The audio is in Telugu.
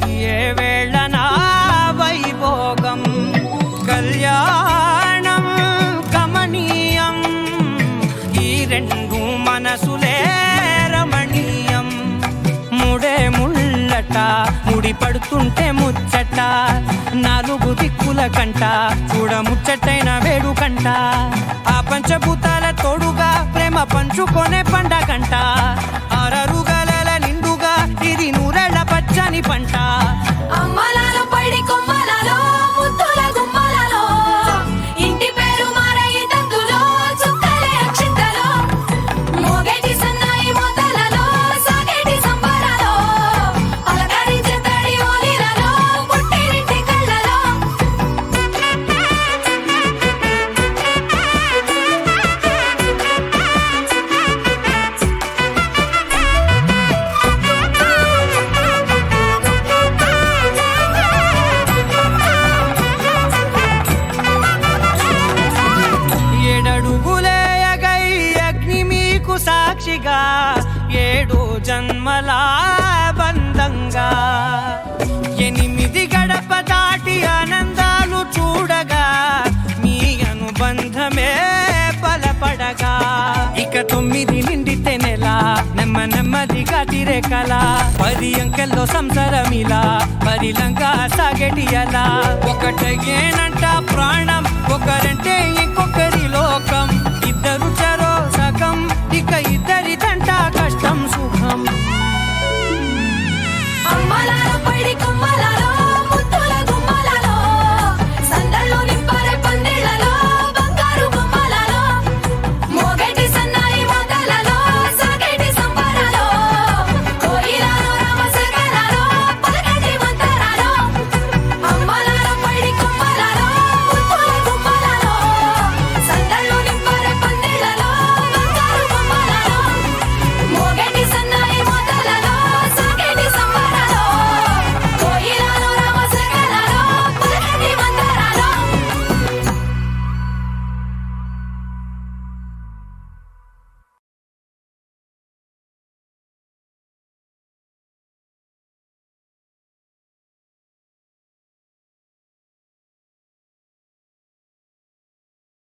అయ్యే వేళ నా వైభోగం కళ్యాణం కమనీయం ఈ రెండు మనసులే రమణీయం ముడే ముళ్ళట ముడి పడుతుంటే ముచ్చట నాలుగు దిక్కుల కంట చూడ ముచ్చటైన వేడుకంట ఆ పంచభూతాల తోడుగా ప్రేమ పంచుకొనే పండగంట ఆరరుగల నిండుగా ఇది నూరెళ్ళ పచ్చని పంట అమ్మలాలో పడి కొమ్మలలో ముద్దుల గుమ్మలలో ఇంటి పేరు మారయి తందులో చుక్కలే అక్షింతలో మోగేటి సన్నాయి మోతలలో సాగేటి సంబరాలో అలకరించే తడి ఓలిలలో పుట్టినింటి కళ్ళలో ఏడడుగులేయగై అగ్ని మీకు సాక్షిగా ఏడు జన్మల బంధంగా ఎనిమిది గడప దాటి ఆనందాలు చూడగా మీ అనుబంధమే బలపడగా ఇక 9 నిండితే నెల నెమ్మదిగా తిరే కల 10 అంకెల్లో సంసారమిలా పరిలంగా సాగేటి అలా ఒకటేనంట ప్రాణం ఒకరంటే ఇంకొకరు